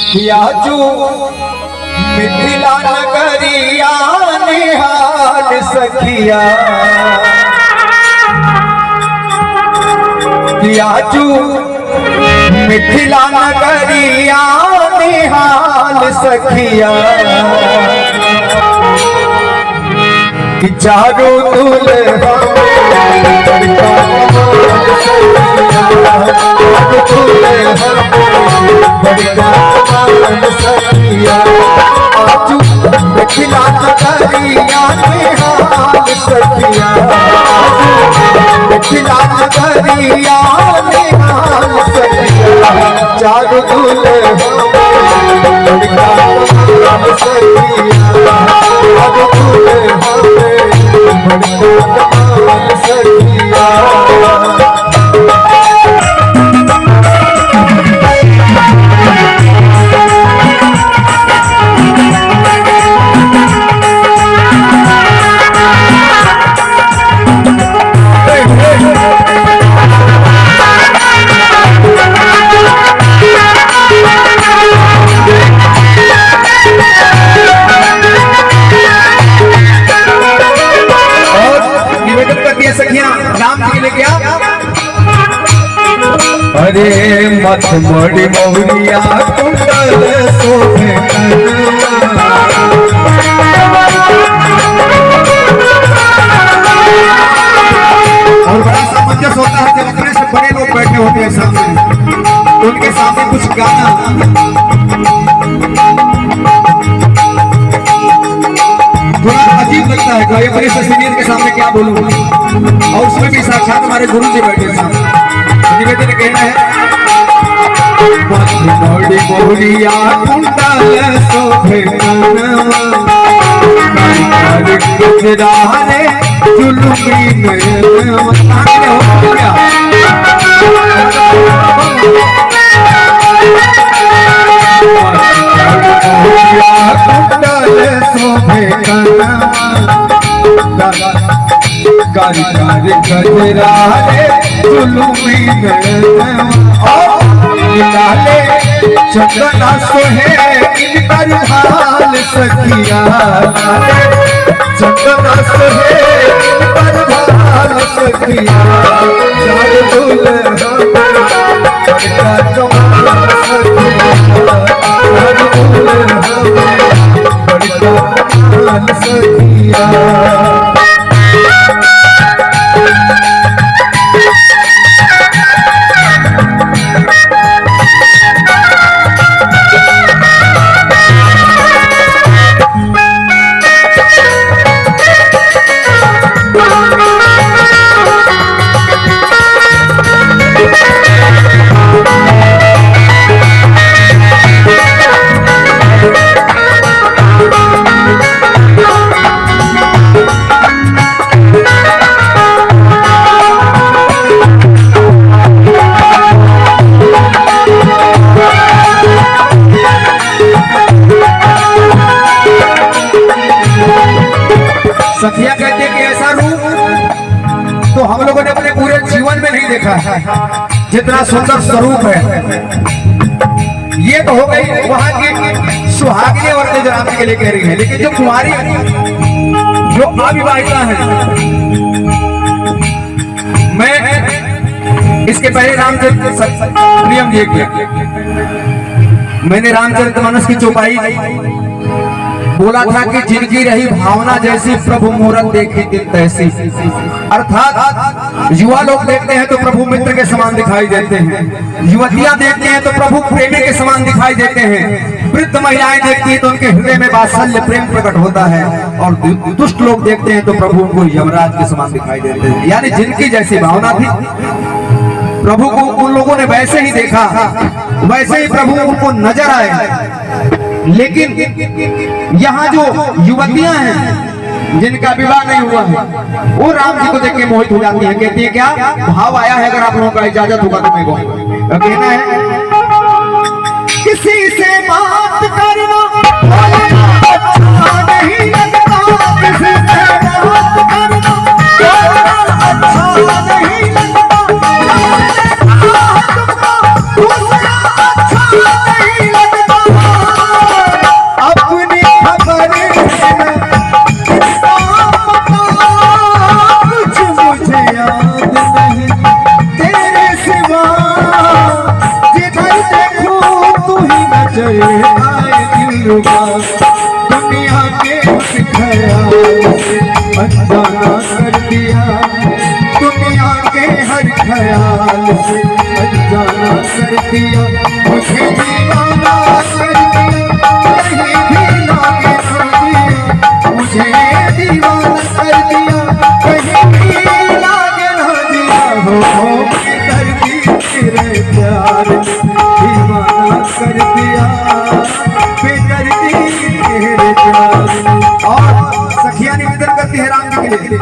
आजू मिथिला नगरिया निहाल सखिया आजू मिथिला नगरिया निहाल सखिया कि चारों दुल्हा मिथिला नगरिया निहाल सखिया मिथिला नगरिया निहाल सखिया चारों दुल्हा अरे मत मड़ी मौरिया कुंडल शोभे और बड़ा सामंजस्य होता है जब अपने से बड़े लोग बैठे होते हैं सामने उनके सामने कुछ गाना थोड़ा अजीब लगता है कि अपने से सीनियर के सामने क्या बोलूं और उसमें भी साक्षात हमारे गुरु जी बैठे सामने निवेदन कहना है मोड़ी मोड़िया कुंडल शोभे गुजरारे जुलमी कुंडल शोभे कारी कारी गजरारे जुलमी निकाले चंदना सोहे इनकर हाल सखिया चंदना सोहे इनकर हाल सखिया चार दुल्हा बड़का कमाल सखिया चार दुल्हा बड़का कमाल सखिया सखिया कहते हैं कि ऐसा रूप तो हम लोगों ने अपने पूरे जीवन में नहीं देखा है जितना सुंदर स्वरूप है। ये तो हो गई वहां की सुहागिनी और राम के लिए कह रही है, लेकिन जो कुमारी जो अविवाहिता है, मैं इसके पहले रामचरित नियम जी मैंने रामचरितमानस की चौपाई बोला था कि जिनकी रही भावना जैसी प्रभु मूरत देखी दिन तैसी। अर्थात युवा लोग देखते हैं तो प्रभु मित्र के समान दिखाई देते हैं, युवतियां देखते हैं तो प्रभु प्रेमी के समान दिखाई देते हैं, वृद्ध महिलाएं देखती हैं तो उनके हृदय में वात्सल्य प्रेम प्रकट होता है, और दुष्ट लोग देखते हैं तो प्रभु उनको यमराज के समान दिखाई देते हैं। यानी जिनकी जैसी भावना थी प्रभु को उन लोगों ने वैसे ही देखा, वैसे ही प्रभु उनको नजर आए। लेकिन यहाँ जो युवतियां हैं जिनका विवाह नहीं हुआ है वो राम जी को देख के मोहित हो जाती है। कहती है क्या भाव आया है, अगर आप लोगों का इजाजत होगा तो मैं कहूँगा। कहना है किसी से बात करना अच्छा नहीं लगता, किसी से बात करना अच्छा नहीं लगता, चले आए दिलरुबा, दुनिया के ख्याल से अनजाना कर दिया, दुनिया के हर ख्याल से अनजाना कर दिया, मुझे दीवाना कर दिया, कहीं भी लागे ना दिया, मुझे दीवाना कर दिया, कहीं भी लागे ना दिया, हो दर्दी तेरे प्यार दीवाना कर दिया, बेदर्दी तेरे प्यार। और सखिया निवेदन करती है राम जी के लिए,